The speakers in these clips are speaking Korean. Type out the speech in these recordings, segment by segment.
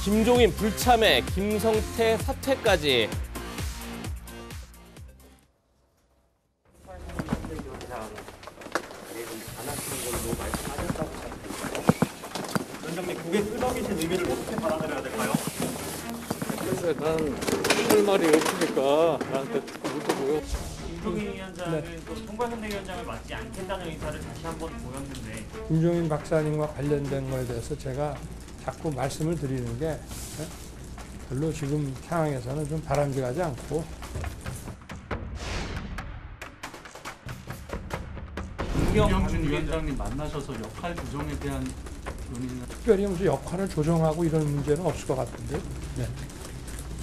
김종인 불참에 김성태 사퇴까지. 위원장님, 고개 끄덕이신 의미를 어떻게 받아들여야 될까요? 그래서 난 할 말이 없으니까 나한테 물어보고요. 김종인 위원장은 또 총괄선대위원장을 맡지 않겠다는 의사를 다시 한번 보였는데 김종인 박사님과 관련된 거에 대해서 제가 자꾸 말씀을 드리는 게 별로 지금 상황에서는 좀 바람직하지 않고 김경준 위원장님 만나셔서 역할 조정에 대한 논의는 특별히 무슨 역할을 조정하고 이런 문제는 없을 것 같은데 네.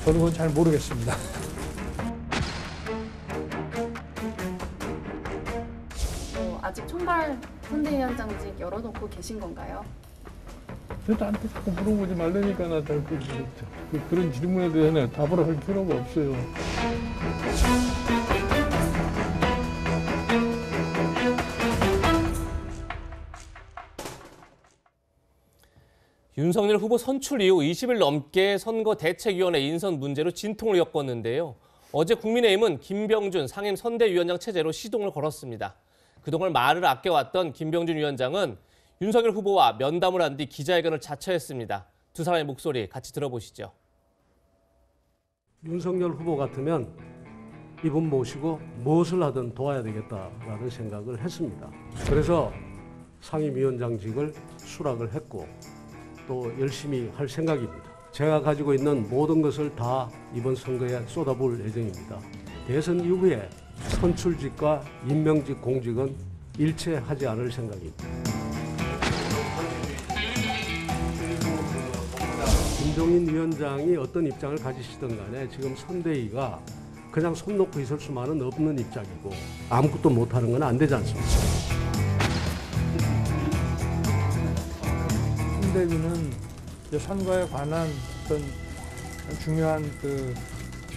저는 그건 잘 모르겠습니다. 아직 총괄 선대위원장직 열어놓고 계신 건가요? 나한테 자꾸 물어보지 말라니까 나 그런 질문에 대해서 답을 할 필요가 없어요. 윤석열 후보 선출 이후 20일 넘게 선거대책위원회 인선 문제로 진통을 겪었는데요. 어제 국민의힘은 김병준 상임선대위원장 체제로 시동을 걸었습니다. 그동안 말을 아껴왔던 김병준 위원장은 윤석열 후보와 면담을 한 뒤 기자회견을 자처했습니다. 두 사람의 목소리 같이 들어보시죠. 윤석열 후보 같으면 이분 모시고 무엇을 하든 도와야 되겠다라는 생각을 했습니다. 그래서 상임위원장직을 수락을 했고 또 열심히 할 생각입니다. 제가 가지고 있는 모든 것을 다 이번 선거에 쏟아부을 예정입니다. 대선 이후에 선출직과 임명직 공직은 일체하지 않을 생각입니다. 김종인 위원장이 어떤 입장을 가지시든 간에 지금 선대위가 그냥 손 놓고 있을 수만은 없는 입장이고 아무것도 못하는 건 안 되지 않습니까? 선대위는 선거에 관한 어떤 중요한 그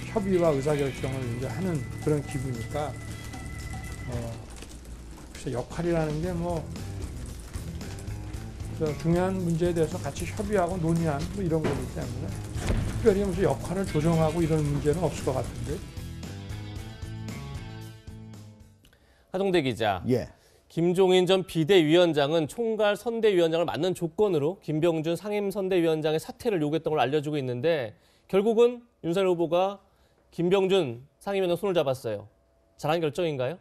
협의와 의사결정을 이제 하는 그런 기구니까 글쎄 역할이라는 게 뭐 중요한 문제에 대해서 같이 협의하고 논의하는 뭐 이런 거기 때문에 특별히 무슨 역할을 조정하고 이런 문제는 없을 것 같은데. 하동대 기자. 예. 김종인 전 비대위원장은 총괄 선대위원장을 맡는 조건으로 김병준 상임선대위원장의 사퇴를 요구했던 걸 알려주고 있는데 결국은 윤석열 후보가 김병준 상임위원장 손을 잡았어요. 잘한 결정인가요?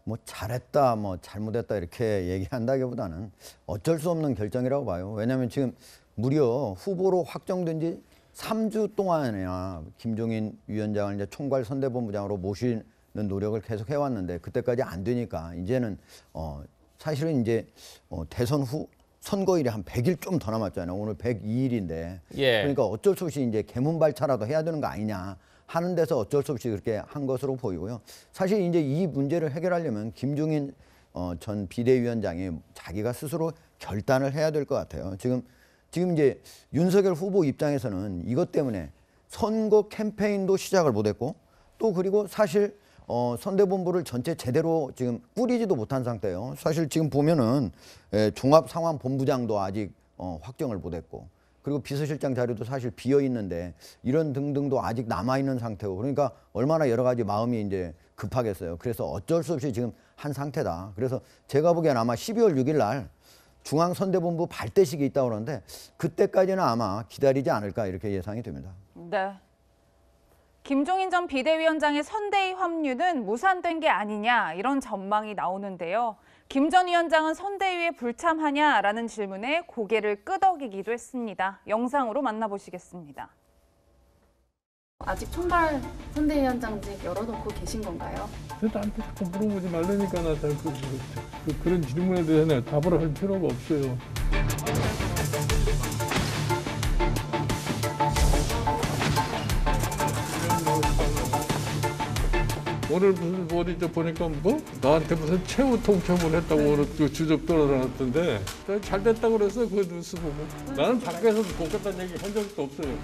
뭐 잘했다, 뭐 잘못했다 이렇게 얘기한다기보다는 어쩔 수 없는 결정이라고 봐요. 왜냐하면 지금 무려 후보로 확정된 지 3주 동안이나 김종인 위원장을 이제 총괄 선대본부장으로 모시는 노력을 계속 해왔는데 그때까지 안 되니까 이제는 사실은 이제 대선 후 선거일이 한 100일 좀 더 남았잖아요. 오늘 102일인데 예. 그러니까 어쩔 수 없이 이제 개문발차라도 해야 되는 거 아니냐 하는 데서 어쩔 수 없이 그렇게 한 것으로 보이고요. 사실 이제 이 문제를 해결하려면 김종인 전 비대위원장이 자기가 스스로 결단을 해야 될 것 같아요. 지금 이제 윤석열 후보 입장에서는 이것 때문에 선거 캠페인도 시작을 못했고 또 그리고 사실 선대본부를 전체 제대로 지금 꾸리지도 못한 상태예요. 사실 지금 보면은 종합상황본부장도 아직 확정을 못했고 그리고 비서실장 자료도 사실 비어 있는데 이런 등등도 아직 남아 있는 상태고 그러니까 얼마나 여러 가지 마음이 이제 급하겠어요. 그래서 어쩔 수 없이 지금 한 상태다. 그래서 제가 보기엔 아마 12월 6일 날 중앙선대본부 발대식이 있다고 그러는데 그때까지는 아마 기다리지 않을까 이렇게 예상이 됩니다. 네. 김종인 전 비대위원장의 선대위 합류는 무산된 게 아니냐 이런 전망이 나오는데요. 김 전 위원장은 선대위에 불참하냐라는 질문에 고개를 끄덕이기도 했습니다. 영상으로 만나보시겠습니다. 아직 총괄 선대위원장직 열어놓고 계신 건가요? 나한테 자꾸 물어보지 말라니까 나 그런 질문에 대해서 답을 할 필요가 없어요. 오늘 무슨 어디 저 보니까 뭐 나한테 무슨 최후 통첩을 했다고 오늘 그 주접 돌아다녔던데 잘 됐다고 그래서 그 뉴스 보고 나는 밖에서 볶았다는 얘기 한 적도 없어요.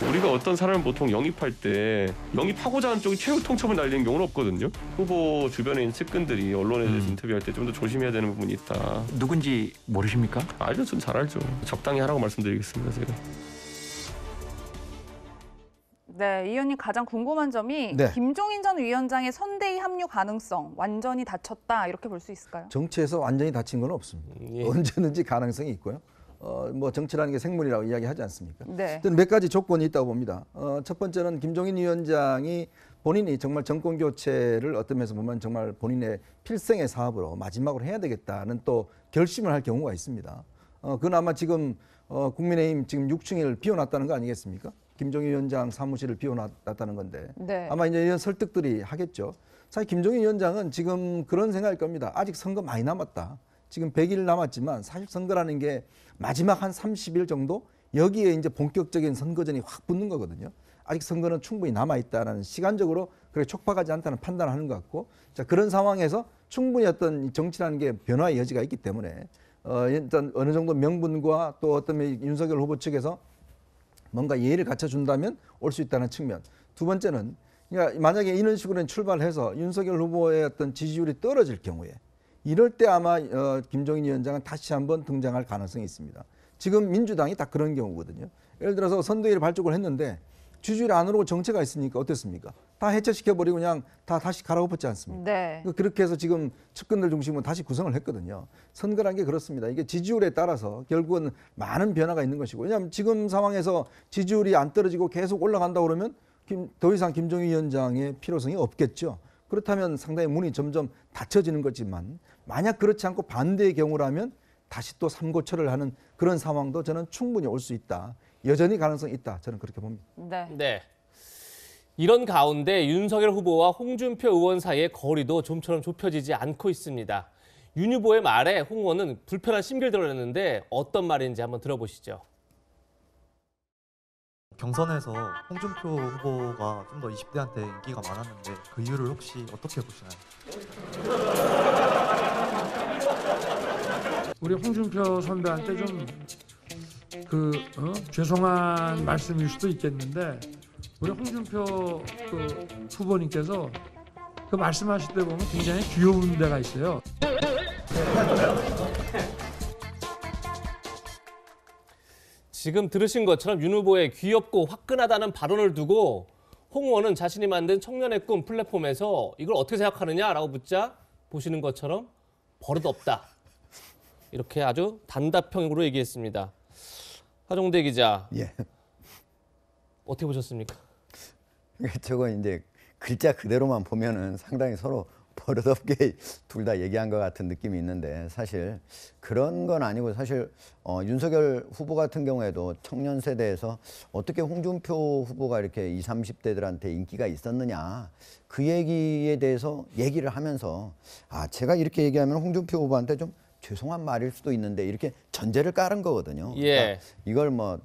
우리가 어떤 사람을 보통 영입할 때 영입하고자 하는 쪽이 최후 통첩을 날리는 경우는 없거든요. 후보 주변에 있는 측근들이 언론에 대해서 인터뷰할 때 좀 더 조심해야 되는 부분이 있다. 누군지 모르십니까? 알죠, 전 잘 알죠. 적당히 하라고 말씀드리겠습니다, 제가. 네, 이 의원님 가장 궁금한 점이 네. 김종인 전 위원장의 선대위 합류 가능성 완전히 닫혔다 이렇게 볼 수 있을까요? 정치에서 완전히 닫힌 건 없습니다. 예. 언제든지 가능성이 있고요. 뭐 정치라는 게 생물이라고 이야기하지 않습니까? 네. 저는 몇 가지 조건이 있다고 봅니다. 첫 번째는 김종인 위원장이 본인이 정말 정권 교체를 어떤 면에서 보면 정말 본인의 필생의 사업으로 마지막으로 해야 되겠다는 또 결심을 할 경우가 있습니다. 그건 아마 지금 국민의힘 지금 6층을 비워놨다는 거 아니겠습니까? 김종인 위원장 사무실을 비워놨다는 건데 네. 아마 이제 이런 설득들이 하겠죠. 사실 김종인 위원장은 지금 그런 생각일 겁니다. 아직 선거 많이 남았다. 지금 100일 남았지만 사실 선거라는 게 마지막 한 30일 정도 여기에 이제 본격적인 선거전이 확 붙는 거거든요. 아직 선거는 충분히 남아있다는 시간적으로 그렇게 촉박하지 않다는 판단을 하는 것 같고 자 그런 상황에서 충분히 어떤 정치라는 게 변화의 여지가 있기 때문에 일단 어느 정도 명분과 또 어떤 윤석열 후보 측에서 뭔가 예의를 갖춰준다면 올 수 있다는 측면. 두 번째는 그러니까 만약에 이런 식으로 출발해서 윤석열 후보의 어떤 지지율이 떨어질 경우에 이럴 때 아마 김종인 위원장은 다시 한번 등장할 가능성이 있습니다. 지금 민주당이 딱 그런 경우거든요. 예를 들어서 선대위를 발족을 했는데 지지율이 안 오르고 정체가 있으니까 어땠습니까? 다 해체시켜버리고 그냥 다 다시 갈아엎었지 않습니까? 네. 그렇게 해서 지금 측근들 중심으로 다시 구성을 했거든요. 선거란 게 그렇습니다. 이게 지지율에 따라서 결국은 많은 변화가 있는 것이고 왜냐하면 지금 상황에서 지지율이 안 떨어지고 계속 올라간다 그러면 더 이상 김종인 위원장의 필요성이 없겠죠. 그렇다면 상당히 문이 점점 닫혀지는 거지만 만약 그렇지 않고 반대의 경우라면 다시 또 삼고초를 하는 그런 상황도 저는 충분히 올 수 있다. 여전히 가능성이 있다. 저는 그렇게 봅니다. 네. 네. 이런 가운데 윤석열 후보와 홍준표 의원 사이의 거리도 좀처럼 좁혀지지 않고 있습니다. 윤 후보의 말에 홍 의원은 불편한 심기를 드러냈는데 어떤 말인지 한번 들어보시죠. 경선에서 홍준표 후보가 좀 더 20대한테 인기가 많았는데 그 이유를 혹시 어떻게 보시나요? 우리 홍준표 선배한테 좀 죄송한 말씀일 수도 있겠는데 우리 홍준표 후보님께서 그 말씀하실 때 보면 굉장히 귀여운 데가 있어요. 지금 들으신 것처럼 윤 후보의 귀엽고 화끈하다는 발언을 두고 홍 의원은 자신이 만든 청년의 꿈 플랫폼에서 이걸 어떻게 생각하느냐라고 묻자 보시는 것처럼 버릇없다. 이렇게 아주 단답형으로 얘기했습니다. 하종대 기자, 예. 어떻게 보셨습니까? 저거 이제 글자 그대로만 보면은 상당히 서로 버릇없게 둘 다 얘기한 것 같은 느낌이 있는데 사실 그런 건 아니고 사실 윤석열 후보 같은 경우에도 청년 세대에서 어떻게 홍준표 후보가 이렇게 20, 30대들한테 인기가 있었느냐 그 얘기에 대해서 얘기를 하면서 제가 이렇게 얘기하면 홍준표 후보한테 좀 죄송한 말일 수도 있는데 이렇게 전제를 깔은 거거든요. 예. 그러니까 이걸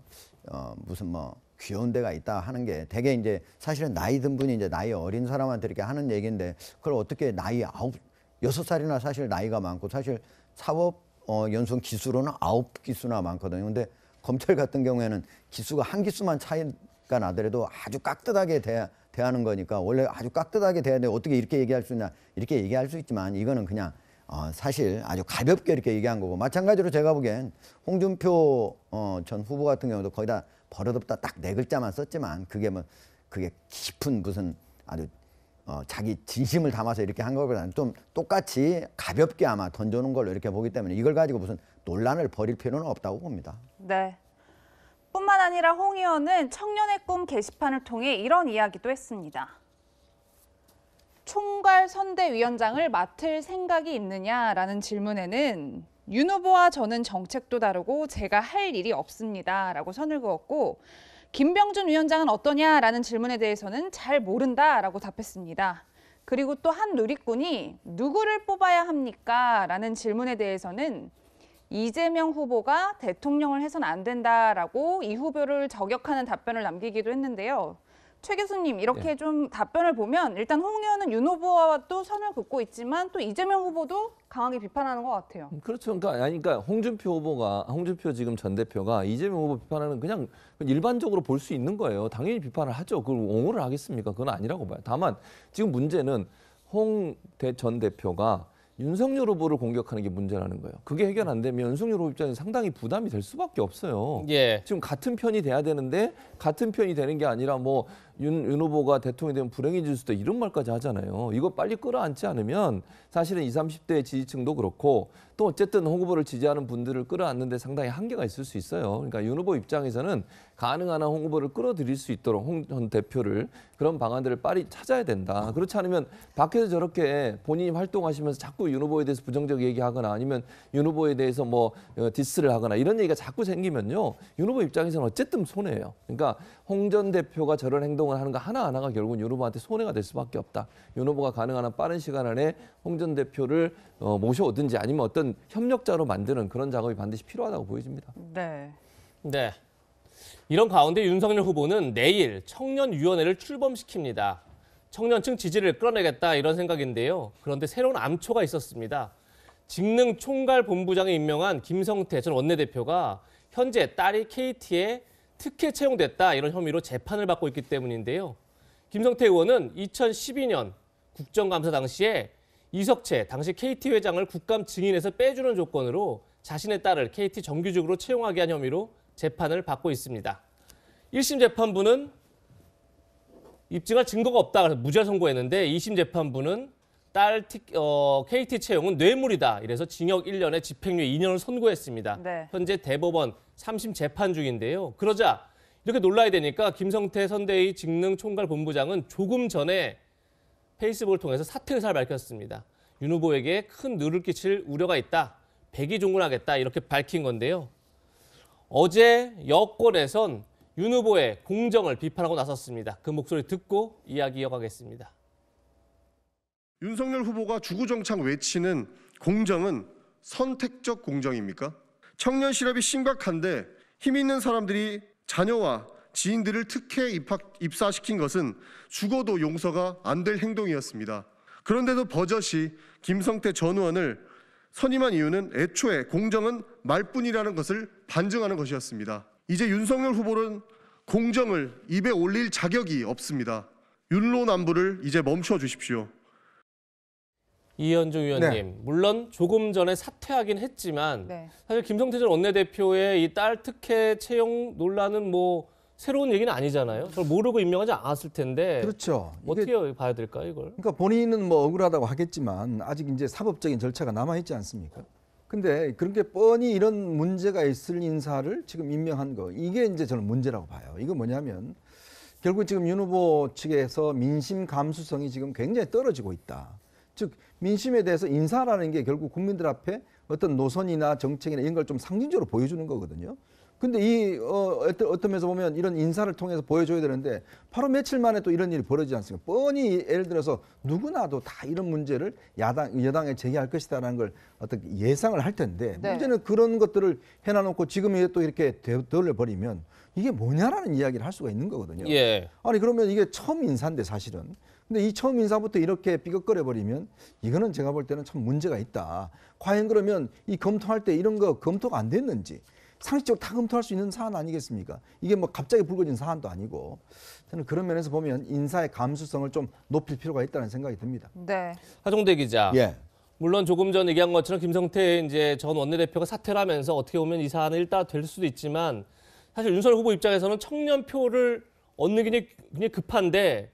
무슨 귀여운 데가 있다 하는 게 되게 이제 사실은 나이 든 분이 이제 나이 어린 사람한테 이렇게 하는 얘기인데 그걸 어떻게 나이 6살이나 사실 나이가 많고 사실 사법 연수원 기수로는 9기수나 많거든요. 근데 검찰 같은 경우에는 기수가 한 기수만 차이가 나더라도 아주 깍듯하게 대하는 거니까 원래 아주 깍듯하게 대해야 돼. 어떻게 이렇게 얘기할 수 있냐 이렇게 얘기할 수 있지만 이거는 그냥 사실 아주 가볍게 이렇게 얘기한 거고 마찬가지로 제가 보기엔 홍준표 전 후보 같은 경우도 거의 다 버릇없다 딱 4글자만 썼지만 그게 그게 깊은 무슨 아주 자기 진심을 담아서 이렇게 한 것보다는 좀 똑같이 가볍게 아마 던져놓은 걸로 이렇게 보기 때문에 이걸 가지고 무슨 논란을 벌일 필요는 없다고 봅니다. 네. 뿐만 아니라 홍 의원은 청년의 꿈 게시판을 통해 이런 이야기도 했습니다. 총괄 선대위원장을 맡을 생각이 있느냐라는 질문에는 윤 후보와 저는 정책도 다르고 제가 할 일이 없습니다 라고 선을 그었고 김병준 위원장은 어떠냐라는 질문에 대해서는 잘 모른다라고 답했습니다. 그리고 또 한 누리꾼이 누구를 뽑아야 합니까? 라는 질문에 대해서는 이재명 후보가 대통령을 해서는 안 된다라고 이 후보를 저격하는 답변을 남기기도 했는데요. 최 교수님 이렇게 좀 답변을 보면 일단 홍 의원은 윤 후보와 또 선을 긋고 있지만 또 이재명 후보도 강하게 비판하는 것 같아요. 그렇죠. 그러니까 홍준표 지금 전 대표가 이재명 후보 비판하는 그냥 일반적으로 볼 수 있는 거예요. 당연히 비판을 하죠. 그걸 옹호를 하겠습니까? 그건 아니라고 봐요. 다만 지금 문제는 홍 전 대표가 윤석열 후보를 공격하는 게 문제라는 거예요. 그게 해결 안 되면 윤석열 후보 입장에서 상당히 부담이 될 수밖에 없어요. 예. 지금 같은 편이 돼야 되는데 같은 편이 되는 게 아니라 윤 후보가 대통령이 되면 불행해질 수도 있다 이런 말까지 하잖아요. 이거 빨리 끌어안지 않으면 사실은 20, 30대 지지층도 그렇고 또 어쨌든 홍 후보를 지지하는 분들을 끌어안는 데 상당히 한계가 있을 수 있어요. 그러니까 윤 후보 입장에서는 가능한 한 홍 후보를 끌어들일 수 있도록 홍 전 대표를 그런 방안들을 빨리 찾아야 된다. 그렇지 않으면 밖에서 저렇게 본인이 활동하시면서 자꾸 윤 후보에 대해서 부정적 얘기하거나 아니면 윤 후보에 대해서 뭐 디스를 하거나 이런 얘기가 자꾸 생기면요. 윤 후보 입장에서는 어쨌든 손해예요. 그러니까 홍 전 대표가 저런 행동을 하는 거 하나하나가 결국은 윤 후보한테 손해가 될 수밖에 없다. 윤 후보가 가능한 한 빠른 시간 안에 홍 전 대표를 모셔오든지 아니면 어떤 협력자로 만드는 그런 작업이 반드시 필요하다고 보여집니다. 네. 네. 이런 가운데 윤석열 후보는 내일 청년위원회를 출범시킵니다. 청년층 지지를 끌어내겠다 이런 생각인데요. 그런데 새로운 암초가 있었습니다. 직능 총괄본부장에 임명한 김성태 전 원내대표가 현재 딸이 KT에 특혜 채용됐다 이런 혐의로 재판을 받고 있기 때문인데요. 김성태 의원은 2012년 국정감사 당시에 이석채 당시 KT 회장을 국감 증인에서 빼주는 조건으로 자신의 딸을 KT 정규직으로 채용하게 한 혐의로 재판을 받고 있습니다. 1심 재판부는 입증할 증거가 없다 그래서 무죄 선고했는데 2심 재판부는 딸 KT 채용은 뇌물이다. 이래서 징역 1년에 집행유예 2년을 선고했습니다. 네. 현재 대법원 3심 재판 중인데요. 그러자 이렇게 놀라야 되니까 김성태 선대위 직능총괄본부장은 조금 전에 페이스북을 통해서 사퇴 의사를 밝혔습니다. 윤 후보에게 큰 누를 끼칠 우려가 있다. 백의종군하겠다 이렇게 밝힌 건데요. 어제 여권에선 윤 후보의 공정을 비판하고 나섰습니다. 그 목소리 듣고 이야기 이어가겠습니다. 윤석열 후보가 주구장창 외치는 공정은 선택적 공정입니까? 청년 실업이 심각한데 힘 있는 사람들이 자녀와 지인들을 특혜 입사시킨 것은 죽어도 용서가 안 될 행동이었습니다. 그런데도 버젓이 김성태 전 의원을 선임한 이유는 애초에 공정은 말뿐이라는 것을 반증하는 것이었습니다. 이제 윤석열 후보는 공정을 입에 올릴 자격이 없습니다. 윤로남부를 이제 멈춰 주십시오. 이현중 의원님, 네. 물론 조금 전에 사퇴하긴 했지만 네. 사실 김성태 전 원내대표의 이 딸 특혜 채용 논란은 뭐 새로운 얘기는 아니잖아요. 그걸 모르고 임명하지 않았을 텐데 그렇죠. 어떻게 봐야 될까요, 이걸? 그러니까 본인은 뭐 억울하다고 하겠지만 아직 이제 사법적인 절차가 남아 있지 않습니까? 근데 그렇게 뻔히 이런 문제가 있을 인사를 지금 임명한 거 이게 이제 저는 문제라고 봐요. 이거 뭐냐면 결국 지금 윤 후보 측에서 민심 감수성이 지금 굉장히 떨어지고 있다. 즉 민심에 대해서 인사라는 게 결국 국민들 앞에 어떤 노선이나 정책이나 이런 걸 좀 상징적으로 보여주는 거거든요. 근데 이 어떤 면에서 보면 이런 인사를 통해서 보여줘야 되는데 바로 며칠 만에 또 이런 일이 벌어지지 않습니까? 뻔히 예를 들어서 누구나도 다 이런 문제를 여당에 제기할 것이다라는 걸 어떻게 예상을 할 텐데 네. 문제는 그런 것들을 해놔놓고 지금 또 이렇게 돌려버리면 이게 뭐냐라는 이야기를 할 수가 있는 거거든요. 예. 아니 그러면 이게 처음 인사인데 사실은. 근데 이 처음 인사부터 이렇게 삐걱거려 버리면 이거는 제가 볼 때는 참 문제가 있다. 과연 그러면 이 검토할 때 이런 거 검토가 안 됐는지 상식적으로 다 검토할 수 있는 사안 아니겠습니까? 이게 뭐 갑자기 불거진 사안도 아니고 저는 그런 면에서 보면 인사의 감수성을 좀 높일 필요가 있다는 생각이 듭니다. 네. 하종대 기자. 예. 물론 조금 전 얘기한 것처럼 김성태 이제 전 원내대표가 사퇴를 하면서 어떻게 보면 이 사안은 일단 될 수도 있지만 사실 윤석열 후보 입장에서는 청년표를 얻는 게 굉장히 급한데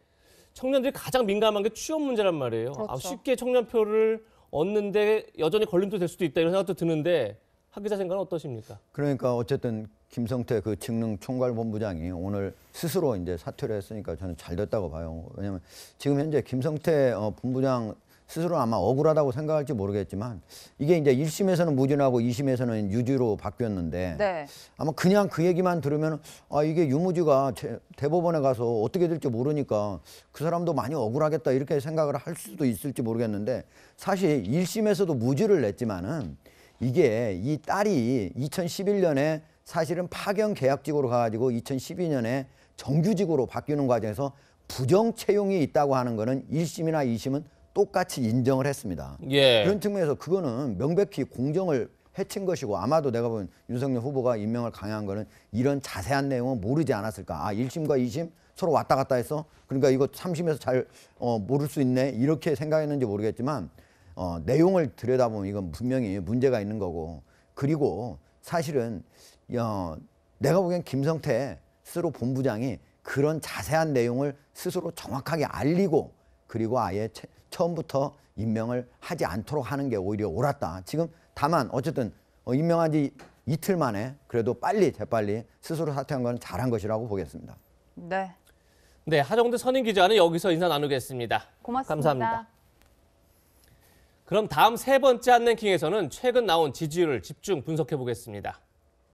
청년들이 가장 민감한 게 취업 문제란 말이에요. 그렇죠. 쉽게 청년표를 얻는데 여전히 걸림돌 될 수도 있다 이런 생각도 드는데 하 기자 생각은 어떠십니까? 그러니까 어쨌든 김성태 그 직능총괄본부장이 오늘 스스로 이제 사퇴를 했으니까 저는 잘 됐다고 봐요. 왜냐하면 지금 현재 김성태 본부장 스스로 아마 억울하다고 생각할지 모르겠지만 이게 이제 1심에서는 무죄하고 2심에서는 유죄로 바뀌었는데 네. 아마 그냥 그 얘기만 들으면 아 이게 유무죄가 대법원에 가서 어떻게 될지 모르니까 그 사람도 많이 억울하겠다 이렇게 생각을 할 수도 있을지 모르겠는데 사실 1심에서도 무죄를 냈지만은 이게 이 딸이 2011년에 사실은 파견 계약직으로 가가지고 2012년에 정규직으로 바뀌는 과정에서 부정 채용이 있다고 하는 거는 1심이나 2심은 똑같이 인정을 했습니다. 예. 그런 측면에서 그거는 명백히 공정을 해친 것이고 아마도 내가 본 윤석열 후보가 임명을 강요한 거는 이런 자세한 내용은 모르지 않았을까. 아 1심과 2심 서로 왔다 갔다 해서 그러니까 이거 3심에서 잘 모를 수 있네 이렇게 생각했는지 모르겠지만 내용을 들여다보면 이건 분명히 문제가 있는 거고 그리고 사실은 내가 보기엔 김성태 스스로 본부장이 그런 자세한 내용을 스스로 정확하게 알리고 그리고 아예 처음부터 임명을 하지 않도록 하는 게 오히려 옳았다. 지금 다만 어쨌든 임명한 지 이틀 만에 그래도 재빨리 스스로 사퇴한 건 잘한 것이라고 보겠습니다. 네. 네, 하정대 선임 기자는 여기서 인사 나누겠습니다. 고맙습니다. 감사합니다. 그럼 다음 세 번째 안 랭킹에서는 최근 나온 지지율을 집중 분석해 보겠습니다.